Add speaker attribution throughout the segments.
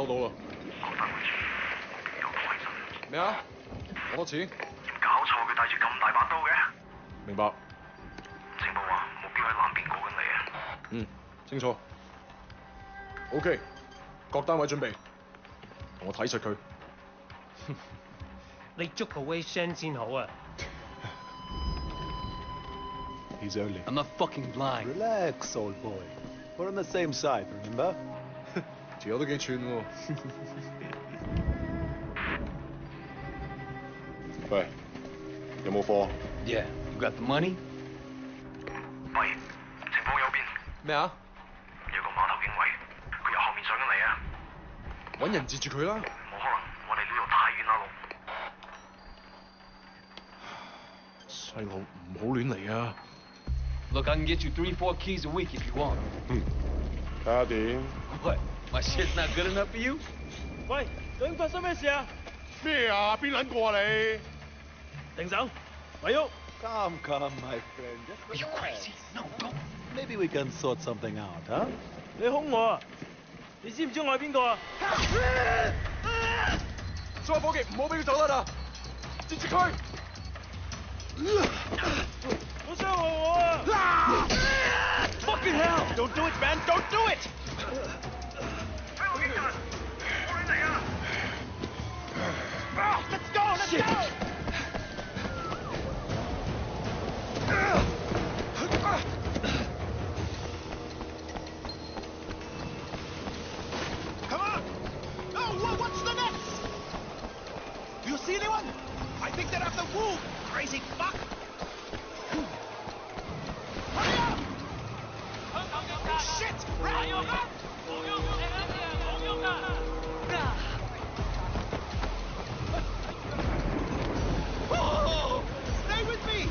Speaker 1: 收到啦。咩啊？攞多錢？
Speaker 2: 搞錯，佢帶住咁大把刀嘅。
Speaker 1: 明白。
Speaker 2: 情報話目標喺南邊過緊嚟啊。
Speaker 1: 嗯，清楚。OK， 各單位準備，同我睇實佢。
Speaker 3: 你捉個 Wei Shen 先好啊。
Speaker 4: He's only.
Speaker 5: I'm not fucking blind.
Speaker 4: Relax, old boy. We're on the same side, remember?
Speaker 1: 條友都幾串喎。喂，有冇貨
Speaker 5: Yeah, you got the money?
Speaker 2: 喂，情況有變。
Speaker 1: 咩啊？
Speaker 2: 有個碼頭警衛，佢由後面上緊嚟啊！
Speaker 1: 揾人截住佢啦。
Speaker 2: 冇可能，我哋呢度太遠啦，路。
Speaker 1: 細路唔好亂嚟啊！
Speaker 5: Look, I can get you 3-4 keys a week if you want.
Speaker 1: 睇下點。
Speaker 5: What? My shit's not good enough for you?
Speaker 3: 喂，究竟發生咩事啊？
Speaker 1: 咩啊？邊撚個啊你？
Speaker 3: 停手，咪喐！
Speaker 4: Come, my friend. Just
Speaker 5: Are you crazy? No, go.
Speaker 4: Maybe we can sort something out, huh?
Speaker 3: 你兇我啊！你知唔知我係邊個啊？
Speaker 1: 所有伙計唔好俾佢走甩啊！截住佢！
Speaker 3: 好傷害我啊 ！Fucking hell! Don't do it, man! Don't do it!
Speaker 2: 香港警察，我嚟啊
Speaker 3: Let's go! Let's go!
Speaker 6: Come on! Oh, what's the next? Do you see anyone? I think they're after Wu! Crazy fuck! Hurry up! Shit! Oh, stay with me!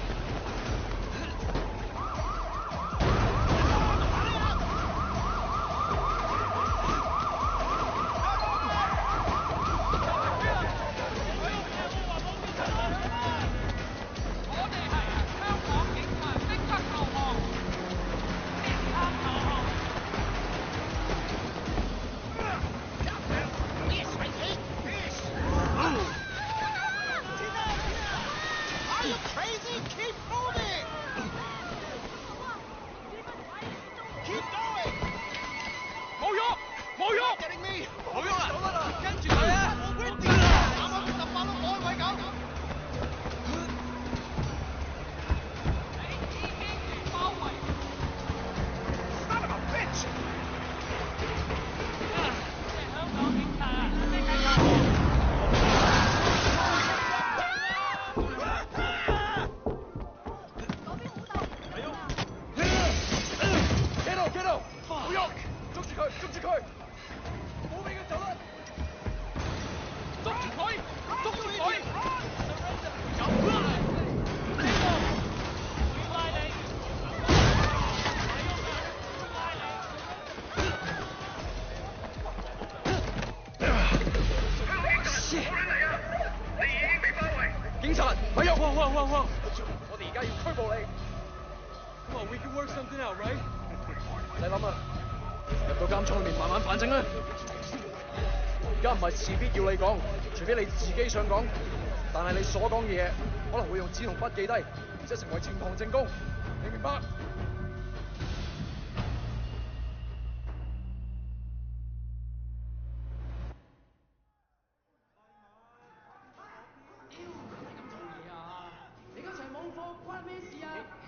Speaker 6: Are you crazy? Keep moving! Keep going!
Speaker 3: 冇喐，冇喐，
Speaker 6: Getting me!
Speaker 3: 冇喐啊！跟住佢啊！
Speaker 6: 我 win 啱啱15發都安位咁。Son of a bitch!
Speaker 1: 企度，唔好喐！捉住佢，捉住佢！唔好俾佢走甩！捉住佢，捉住佢！警察，咪喐！我哋而家要拘捕你。Come on, we can work something out, right? 唔使諗啊，入到監倉裏面慢慢反省啦。而家唔係事必要你講，除非你自己想講。但係你所講嘅嘢可能會用紙同筆記低，而且成為呈堂證供。你明白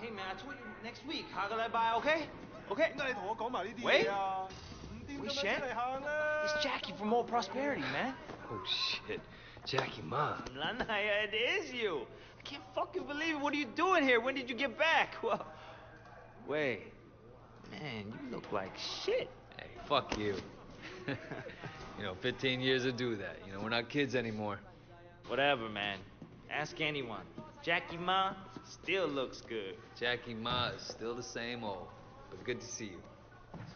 Speaker 1: ？Hey
Speaker 3: man, I told you next week，下個禮拜 OK？OK？
Speaker 6: 點解你同我講埋呢啲嘢啊？唔掂咁樣出嚟行啦
Speaker 3: It's Jackie from More Prosperity, man.
Speaker 5: Oh shit, Jackie Ma.
Speaker 3: It is you. I can't fucking believe it. What are you doing here? When did you get back? Well, wait, man, you look like shit.
Speaker 5: Hey, fuck you. 15 years to do that. We're not kids anymore.
Speaker 3: Whatever, man. Ask anyone. Jackie Ma still looks good.
Speaker 5: Jackie Ma is still the same old, but good to see you.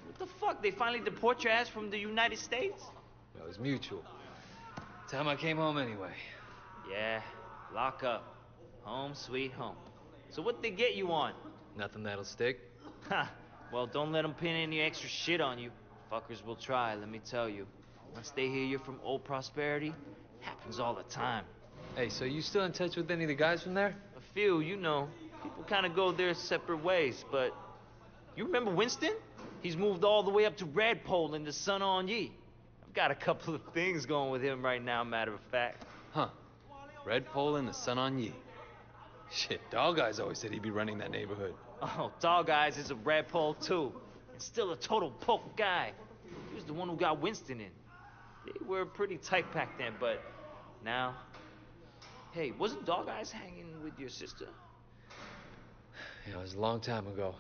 Speaker 3: What the fuck? They finally deport your ass from the United States?
Speaker 5: It was mutual. Time I came home anyway.
Speaker 3: Yeah, lock up. Home sweet home. So what'd they get you on?
Speaker 5: Nothing that'll stick.
Speaker 3: Ha! Well, don't let them pin any extra shit on you. Fuckers will try, let me tell you. Once they hear you're from Old Prosperity, happens all the time.
Speaker 5: Hey, so you still in touch with any of the guys from there?
Speaker 3: A few, you know. People kind of go their separate ways, but... You remember Winston? He's moved all the way up to Redpole in the Sun On Yee. I've got a couple of things going with him right now, matter of fact.
Speaker 5: Huh. Redpole and the Sun On Yee. Shit, Dog Eyes always said he'd be running that neighborhood.
Speaker 3: Oh, Dog Eyes is a Redpole, too. And still a total poke guy. He was the one who got Winston in. They were pretty tight back then, but now... Hey, wasn't Dog Eyes hanging with your sister?
Speaker 5: Yeah, it was a long time ago.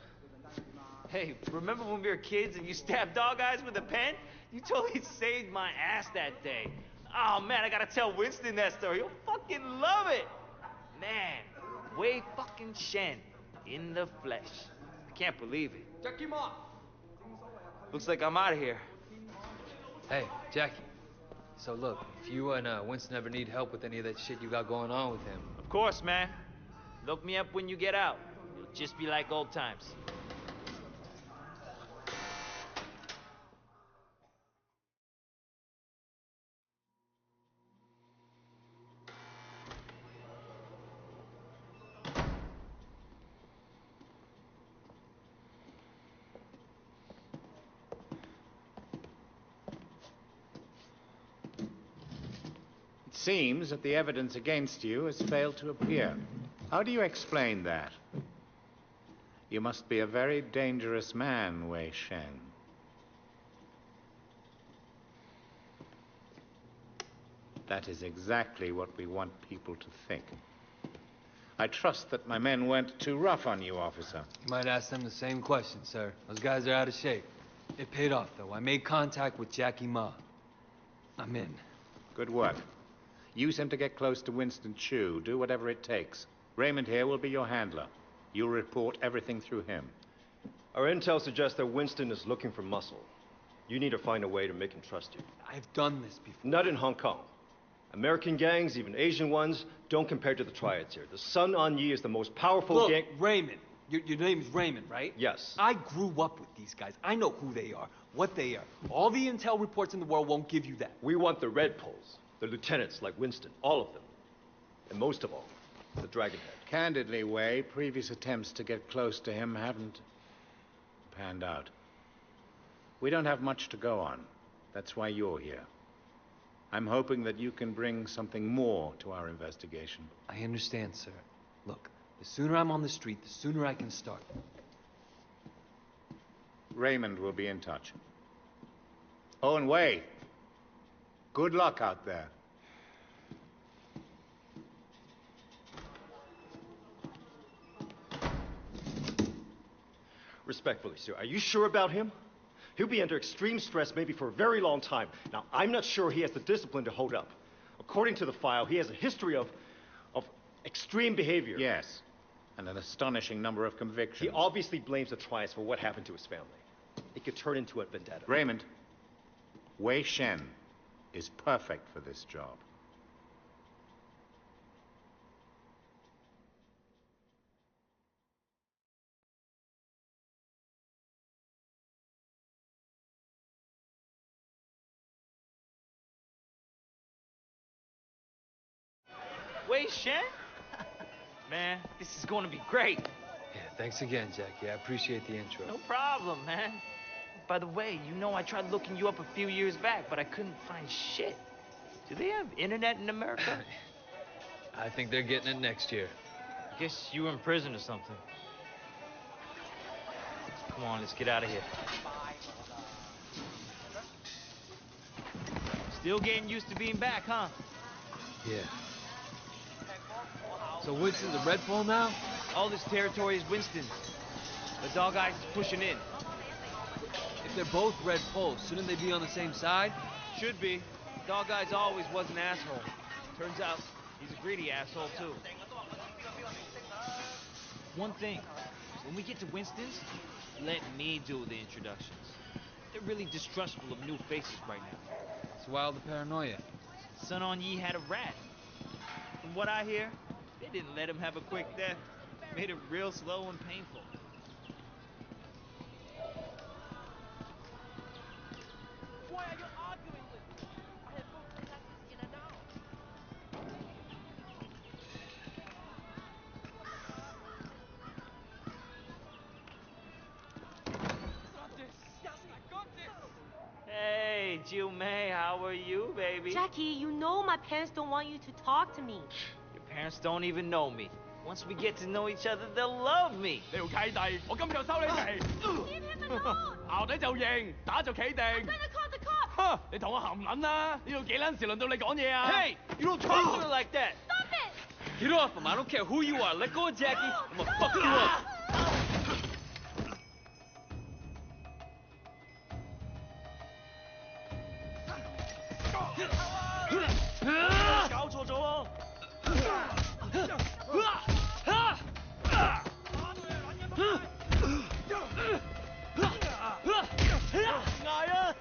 Speaker 3: Hey, remember when we were kids and you stabbed Dog Eyes with a pen? You totally saved my ass that day. Oh, man, I gotta tell Winston that story. He'll fucking love it. Man, Wei fucking Shen in the flesh. I can't believe it.
Speaker 1: Jackie Ma!
Speaker 3: Looks like I'm out of here.
Speaker 5: Hey, Jackie. So look, if you and Winston ever need help with any of that shit you got going on with him...
Speaker 3: Of course, man. Look me up when you get out. It'll just be like old times.
Speaker 7: It seems that the evidence against you has failed to appear. How do you explain that? You must be a very dangerous man, Wei Shen. That is exactly what we want people to think. I trust that my men weren't too rough on you, officer.
Speaker 5: You might ask them the same question, sir. Those guys are out of shape. It paid off, though. I made contact with Jackie Ma. I'm in.
Speaker 7: Good work. Use him to get close to Winston Chu. Do whatever it takes. Raymond here will be your handler. You'll report everything through him.
Speaker 8: Our intel suggests that Winston is looking for muscle. You need to find a way to make him trust you.
Speaker 5: I've done this before.
Speaker 8: Not in Hong Kong. American gangs, even Asian ones, don't compare to the triads here. The Sun On Yee is the most powerful gang...
Speaker 5: Look, Raymond. Your name is Raymond, right?
Speaker 8: Yes.
Speaker 5: I grew up with these guys. I know who they are, what they are. All the intel reports in the world won't give you that.
Speaker 8: We want the Red Poles, the lieutenants like Winston, all of them. And most of all, the Dragonhead.
Speaker 7: Candidly, Wei, previous attempts to get close to him haven't panned out. We don't have much to go on. That's why you're here. I'm hoping that you can bring something more to our investigation.
Speaker 5: I understand, sir. Look, the sooner I'm on the street, the sooner I can start.
Speaker 7: Raymond will be in touch. Oh, and Wei, good luck out there.
Speaker 8: Respectfully, sir, are you sure about him? He'll be under extreme stress maybe for a very long time. Now, I'm not sure he has the discipline to hold up. According to the file, he has a history of extreme behavior.
Speaker 7: Yes, and an astonishing number of convictions.
Speaker 8: He obviously blames the triads for what happened to his family. It could turn into a vendetta.
Speaker 7: Raymond, Wei Shen is perfect for this job.
Speaker 3: Wei Shen? Man, this is going to be great.
Speaker 5: Yeah, thanks again, Jackie. I appreciate the intro.
Speaker 3: No problem, man. By the way, you know I tried looking you up a few years back, but I couldn't find shit. Do they have internet in America?
Speaker 5: I think they're getting it next year.
Speaker 3: I guess you were in prison or something. Come on, let's get out of here. Still getting used to being back, huh?
Speaker 5: Yeah. So Winston's a Red Pole now?
Speaker 3: All this territory is Winston's. The Dog Eyes is pushing in.
Speaker 5: If they're both Red Poles, shouldn't they be on the same side?
Speaker 3: Should be. Dog Eyes always was an asshole. Turns out, he's a greedy asshole, too. One thing. When we get to Winston's, let me do the introductions. They're really distrustful of new faces right now.
Speaker 5: It's wild the paranoia.
Speaker 3: Sun On Yee had a rat. From what I hear, they didn't let him have a quick death. Made it real slow and painful.
Speaker 1: Why are you arguing with me?
Speaker 3: for you, baby.
Speaker 9: Jackie, you know my parents don't want you to talk to me.
Speaker 3: Your parents don't even know me. Once we get to know each other, they'll love me.
Speaker 1: 你條契弟，我今日就收你皮。
Speaker 9: Leave him alone!
Speaker 1: 淆底就認，打就企定。
Speaker 9: I'm gonna call the cops!
Speaker 1: 哼！你同我含撚啦！呢度幾撚時輪到你講嘢啊
Speaker 3: Hey, you don't talk to me like that.
Speaker 9: Stop it!
Speaker 5: Get off him. I don't care who you are. Let go of Jackie. I'm gonna fuck you up.
Speaker 8: 搞錯咗啊！嗌啊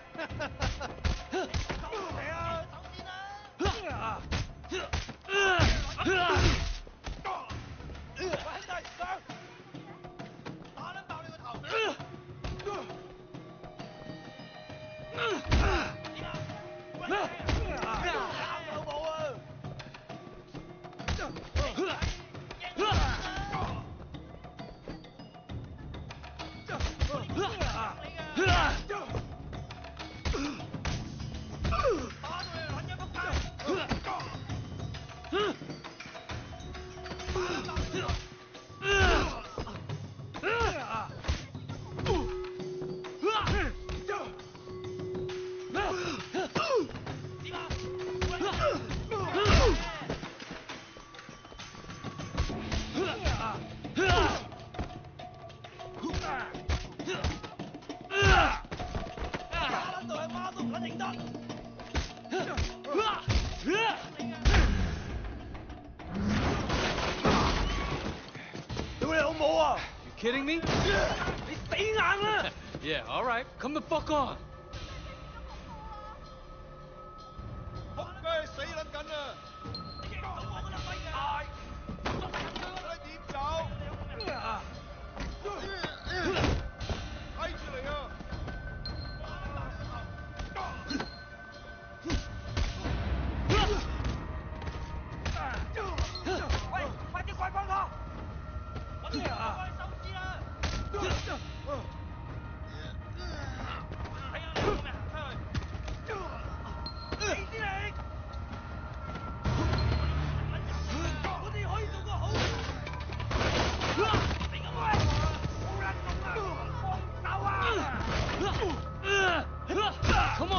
Speaker 8: ！Kidding
Speaker 5: me? Yeah, all right. Come the fuck on.
Speaker 6: 仆街死撚緊啊！點走？睇住嚟啊！喂，快啲拐幫佢！我哋開手指啦！睇下你有咩行出去？死啲你！我哋可以做個好。你咁喂，好撚動啊！放手啊
Speaker 5: Come on.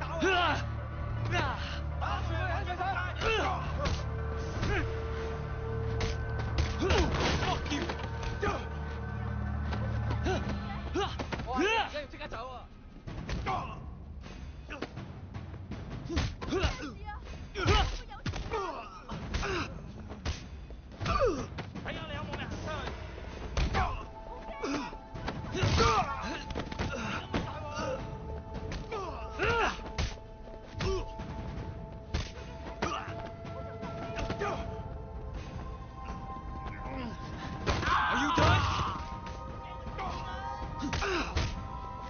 Speaker 6: 打住佢，喺佢身。
Speaker 1: Fuck you！ 哇！你要即刻走啊！
Speaker 6: 睇下你有冇咩行出去。
Speaker 5: Are you done?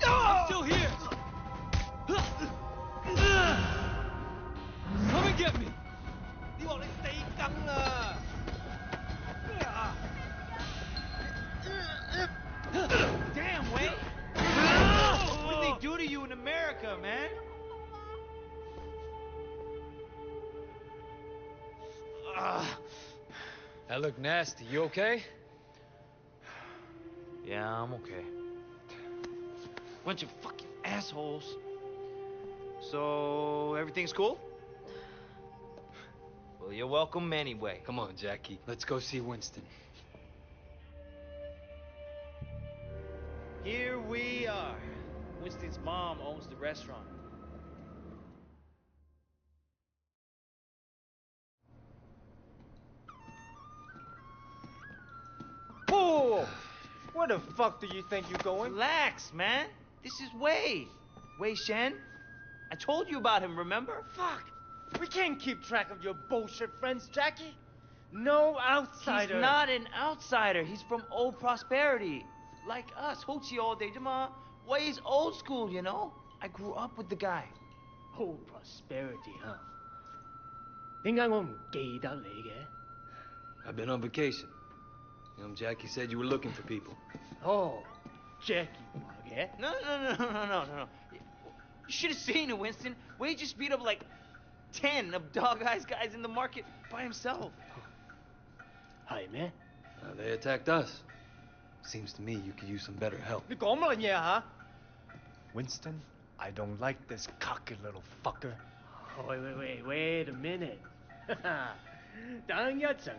Speaker 5: I'm still here. Come and get me.
Speaker 6: 你話你死梗啦！
Speaker 3: Damn, Wade. What did they do to you in America, man?
Speaker 5: That looked nasty. You okay?
Speaker 3: Yeah, I'm okay. Bunch of fucking assholes. So, everything's cool? Well, you're welcome anyway.
Speaker 5: Come on, Jackie. Let's go see Winston.
Speaker 3: Here we are. Winston's mom owns the restaurant.
Speaker 8: Whoa! Where the fuck do you think you're going?
Speaker 3: Relax, man. This is Wei. Wei Shen. I told you about him, remember?
Speaker 8: Fuck! We can't keep track of your bullshit friends, Jackie. No outsider.
Speaker 3: He's not an outsider. He's from Old Prosperity. Like us. Hochi all day, Jama. Wei's old school, you know? I grew up with the guy.
Speaker 10: Old prosperity, huh? 點解我唔記得你嘅？
Speaker 5: I've been on vacation. Jackie said you were looking for people.
Speaker 10: 哦 ，Jackie 話嘅。
Speaker 3: No. You should have seen it, Winston. Wade just beat up like 10 of Dog Eyes guys in the market by himself.
Speaker 10: Hi, man.
Speaker 5: They attacked us. Seems to me you could use some better help.
Speaker 10: 你講乜嘢嚇？
Speaker 11: Winston, I don't like this cocky little fucker.
Speaker 10: Oh, wait a minute. 等一陣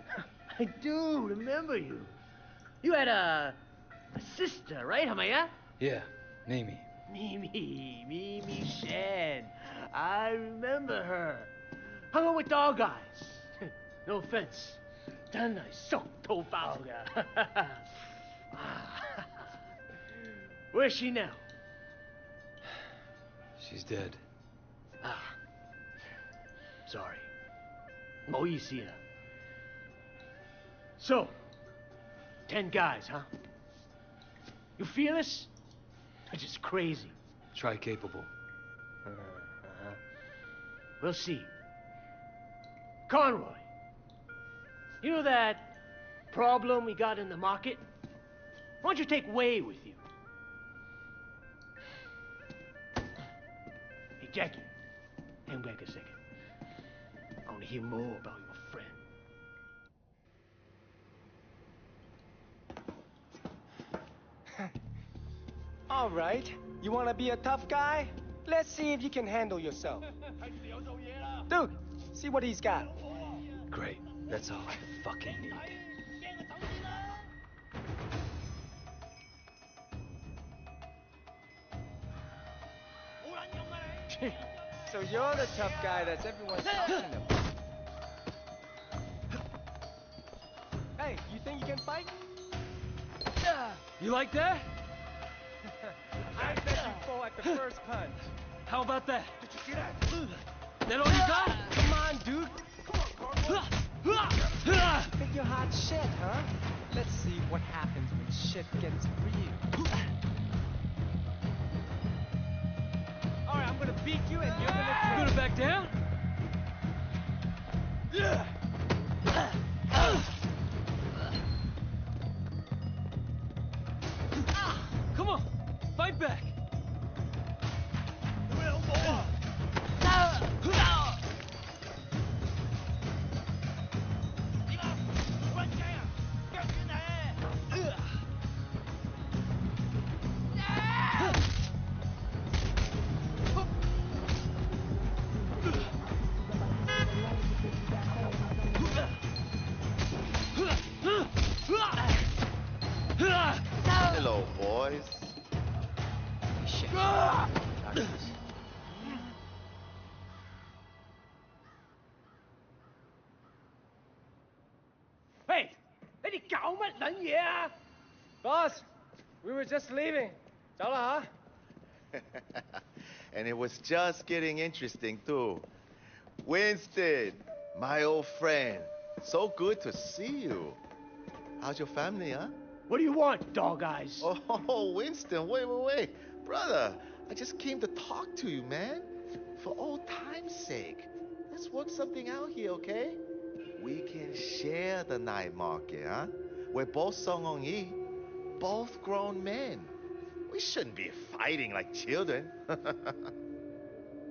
Speaker 10: I do remember you. You had a sister, right? 係咪啊？
Speaker 5: Yeah, Mimi.
Speaker 10: Mimi Shen. I remember her. Hung out with Dog Eyes. No offense. 真係熟到爆㗎。Where's she now?
Speaker 5: She's dead.
Speaker 10: Sorry. 唔好意思啦。So, 10 guys, huh? You fearless? Or just crazy?
Speaker 5: Try capable.
Speaker 10: We'll see. Conroy, you know that problem we got in the market? Why don't you take Way with you? Hey, Jackie, hang back a second. I want to hear more about your friend.
Speaker 12: All right. You want to be a tough guy? Let's see if you can handle yourself. Dude, see what he's got.
Speaker 5: Great. That's all I fucking need.
Speaker 12: So you're the tough guy that's everyone's talking about. Hey, you think you can fight?
Speaker 5: You like that?
Speaker 12: I bet you fall at the first punch.
Speaker 5: How about that?
Speaker 12: Did you see that?
Speaker 5: That all you got?
Speaker 12: Come on, dude. Come on, think you're hot shit, huh? Let's see what happens when shit gets real. All right, I'm gonna beat you and you're gonna
Speaker 5: back down? Come on, fight back.
Speaker 13: Hello, boys.
Speaker 5: Shit.
Speaker 10: Hey, 你哋搞乜撚嘢啊？
Speaker 12: Boss, we were just leaving. 走啦吓。
Speaker 13: And it was just getting interesting, too. Winston, my old friend. So good to see you. How's your family, huh?
Speaker 10: What do you want, Dog Eyes?
Speaker 13: Oh, Winston, wait. Brother, I just came to talk to you, man. For old time's sake. Let's work something out here, okay? We can share the night market, huh? We're both Song Ong Yi, both grown men. We shouldn't be fighting like children.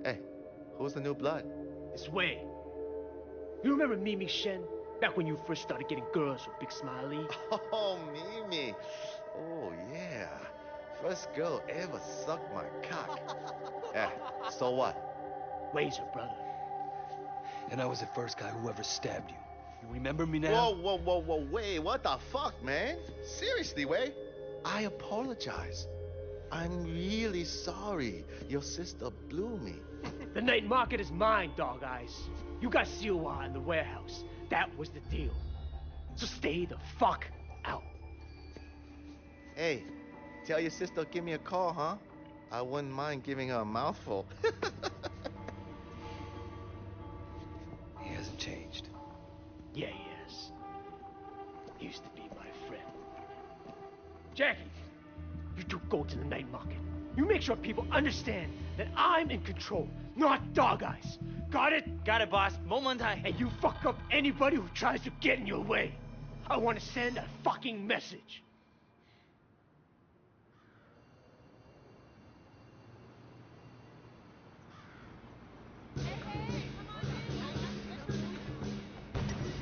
Speaker 13: Hey, who's the new blood?
Speaker 10: It's Way. You remember Mimi Shen? Back when you first started getting girls with Big Smiley?
Speaker 13: Oh, Mimi. Oh, yeah. First girl ever sucked my cock. Yeah, so what?
Speaker 10: Way's her brother.
Speaker 5: And I was the first guy who ever stabbed you. You remember me now?
Speaker 13: Whoa, Way, what the fuck, man? Seriously, Way? I apologize. I'm really sorry your sister blew me.
Speaker 10: The night market is mine, Dog Eyes. You got Siwa in the warehouse. That was the deal. So stay the fuck out.
Speaker 13: Hey, tell your sister to give me a call, huh? I wouldn't mind giving her a mouthful.
Speaker 5: He hasn't changed.
Speaker 10: Yeah, he has. He used to be my friend. Jackie, you two go to the night market. You make sure people understand that I'm in control, not Dog Eyes. Got it?
Speaker 3: Got it, boss. 冇問題.
Speaker 10: And you fuck up anybody who tries to get in your way. I want to send a fucking message.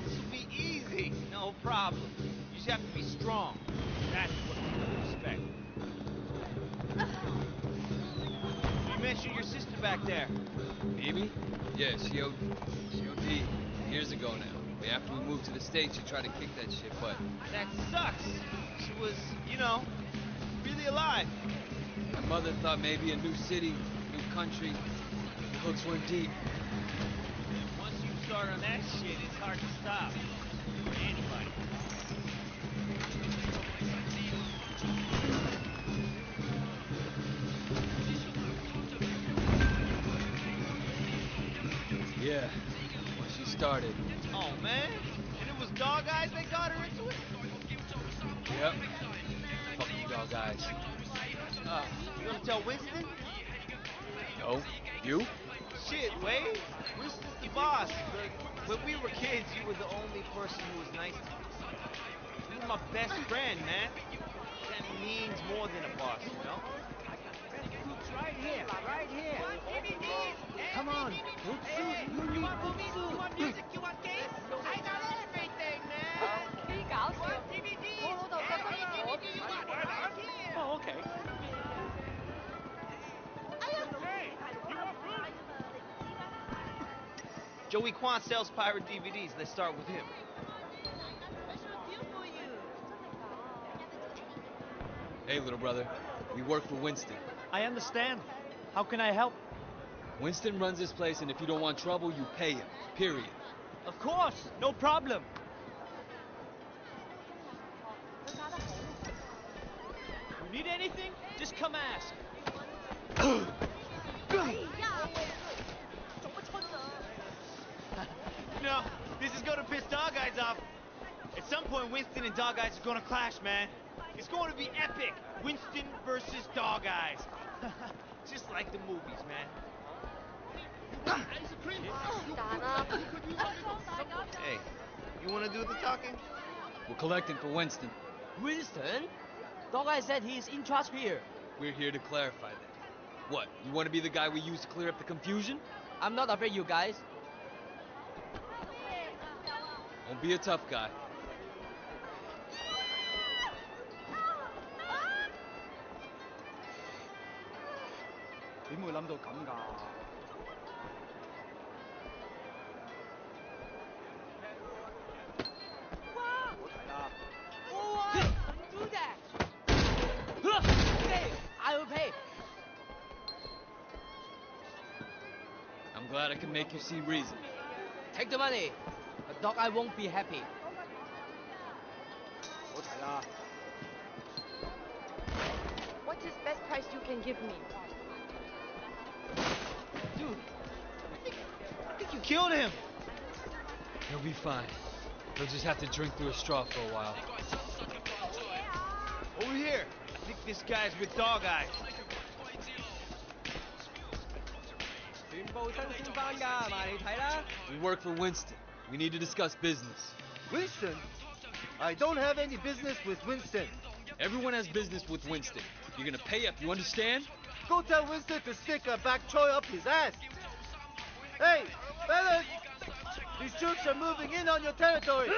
Speaker 3: This'll be easy. No problem. You just have to be strong. That's what people expect. You mentioned your sister back there.
Speaker 5: Mimi? Yeah, she OD'd years ago now. After we moved to the States, she tried to kick that shit, but...
Speaker 3: That sucks. She was, you know, really alive.
Speaker 5: My mother thought maybe a new city, new country, the hooks were deep.
Speaker 3: Once you start on that shit, it's hard to stop. For anybody.
Speaker 5: Yeah, when she started.
Speaker 3: Oh, man. And it was Dog Eyes that got her into it?
Speaker 5: Yep. Fucking Dog Eyes.
Speaker 3: You gonna tell Winston?
Speaker 5: No. You?
Speaker 3: Shit, Wade. Winston's the boss. But when we were kids, you were the only person who was nice to me. You were my best friend, man. That means more than a boss, you know?
Speaker 10: Right here, right here. Come on, good suit. You need good suit.
Speaker 2: You want music? You want games? I got everything, man.
Speaker 9: 幾搞笑，
Speaker 2: DVD.
Speaker 9: 我老豆覺得
Speaker 2: Any
Speaker 9: 我
Speaker 2: DVD you want? Right here.
Speaker 10: Oh, okay.
Speaker 3: Joey Kwan sells pirate DVDs. Let's start with him.
Speaker 5: Hey, little brother. We work for Winston.
Speaker 10: I understand. How can I help?
Speaker 5: Winston runs this place, and if you don't want trouble, you pay him. Period.
Speaker 10: Of course, no problem. You need anything? Just come ask.
Speaker 3: No, this is gonna piss Dog Eyes off. At some point, Winston and Dog Eyes are gonna clash, man. It's going to be epic. Winston versus Dog Eyes. Just like the movies, man. Hey, you wanna do the talking?
Speaker 5: We're collecting for Winston.
Speaker 10: Winston? Dog Eye said he's in charge here.
Speaker 5: We're here to clarify that. What, you want to be the guy we use to clear up the confusion?
Speaker 10: I'm not afraid, you guys.
Speaker 5: Don't be a tough guy.
Speaker 10: Do that. Hey, I will pay.
Speaker 5: I'm glad I can make you see reason.
Speaker 10: Take the money. But Dog Eye won't be happy.
Speaker 9: What is best price you can give me?
Speaker 3: Dude, I think you killed him.
Speaker 5: He'll be fine. He'll just have to drink through a straw for a while.
Speaker 3: Over here. I think this guy's with Dog Eyes.
Speaker 5: We work for Winston. We need to discuss business.
Speaker 14: Winston? I don't have any business with Winston.
Speaker 5: Everyone has business with Winston. You're gonna pay up, you understand?
Speaker 14: Go tell Winston to stick a bak choy up his ass. Hey, fellas! These troops are moving in on your territory.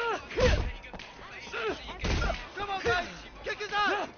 Speaker 14: Come on, guys! Kick his ass!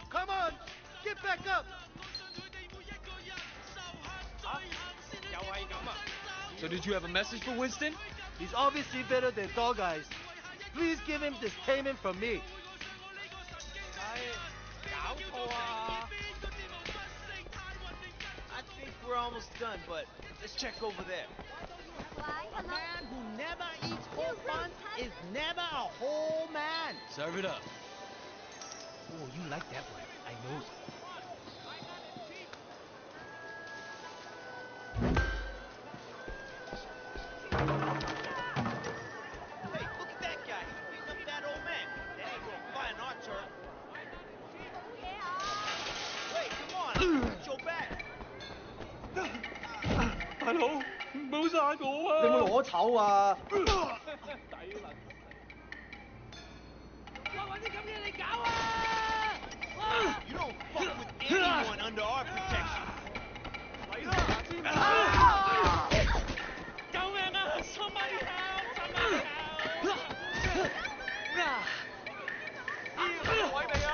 Speaker 14: Come on, get back up!
Speaker 5: So did you have a message for Winston?
Speaker 14: He's obviously better than Dog Eyes. Please give him this payment from me.
Speaker 3: I think we're almost done, but let's check over there.
Speaker 15: A man who never eats whole buns is never a whole man.
Speaker 5: Serve it up.
Speaker 10: Oh, you like that one. I know.
Speaker 3: Hey, look at that guy. He's beating up that old man. That ain't gonna fly in our turf. Wait, come on. Get your back.
Speaker 10: 大佬，唔好殺我啊！
Speaker 14: 你有冇攞籌啊？
Speaker 10: 抵撚！我揾啲咁嘅你搞啊！
Speaker 3: You don't fuck with anyone under our protection.
Speaker 10: 嚟啦！救命啊！Somebody help! Somebody help! 位未啊？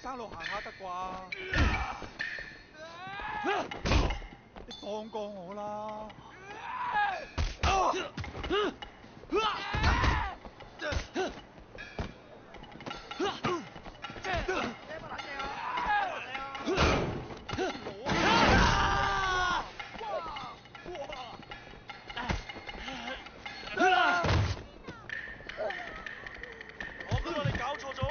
Speaker 6: 山路行下得啩？你放過我啦
Speaker 3: 我覺得你搞錯咗喎。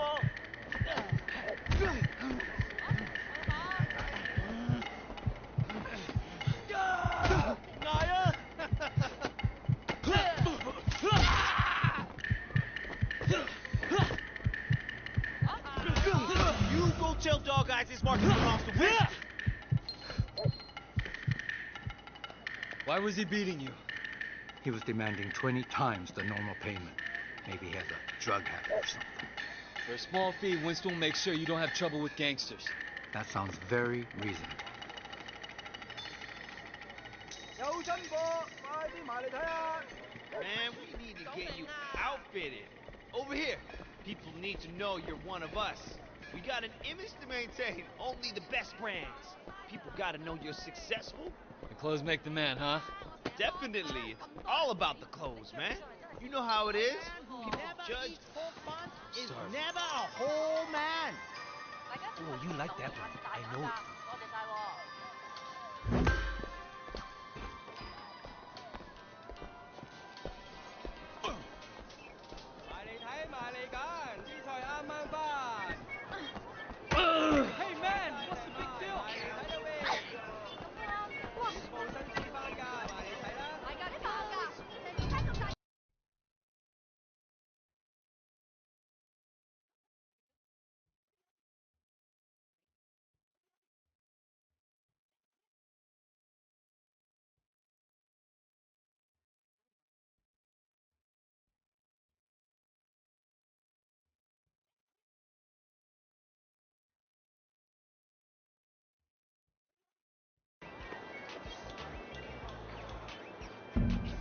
Speaker 3: You go tell Dog Eyes this market belongs to Winston.
Speaker 5: Why was he beating you?
Speaker 16: He was demanding 20 times the normal payment. Maybe he has a drug habit or something.
Speaker 5: For a small fee, Winston will make sure you don't have trouble with gangsters.
Speaker 16: That sounds very reasonable.
Speaker 6: 有新貨，快啲埋嚟睇下。
Speaker 3: Man, we need to get you outfitted. Over here. People need to know you're one of us. We got an image to maintain. Only the best brands. People gotta know you're successful.
Speaker 5: The clothes make the man, huh?
Speaker 3: Definitely. It's all about the clothes, man. You know how it is. People judge.
Speaker 15: Is never a whole man.
Speaker 10: Oh, you like that one. I know. 埋嚟睇，埋嚟揀，啲菜啱啱翻。Hey man, what's the big deal？ 埋嚟睇啦喂！全部新鮮翻㗎，埋嚟睇啦！大家睇㗎。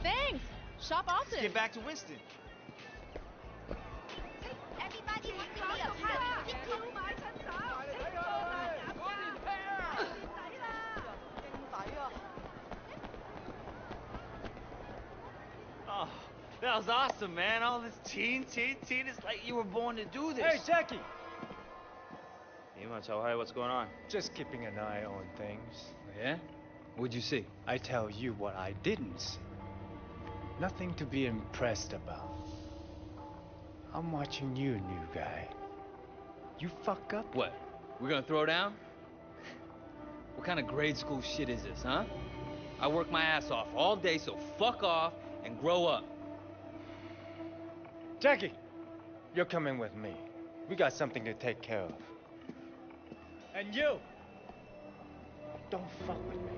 Speaker 9: Thanks. Shop
Speaker 3: Let's
Speaker 9: often.
Speaker 3: get back to Winston.
Speaker 9: Everybody wants to be a part.
Speaker 3: Oh, that was awesome, man. All this teen. It's like you were born to do this.
Speaker 11: Hey, Jackie!
Speaker 3: Hey, Macho, hey, what's going on?
Speaker 11: Just keeping an eye on things.
Speaker 5: Yeah? What'd you see?
Speaker 11: I tell you what I didn't see. Nothing to be impressed about. I'm watching you, new guy. You fuck up.
Speaker 5: What? We're gonna throw down? What kind of grade school shit is this, huh? I work my ass off all day, so fuck off and grow up.
Speaker 11: Jackie, you're coming with me. We got something to take care of. And you, don't fuck with me.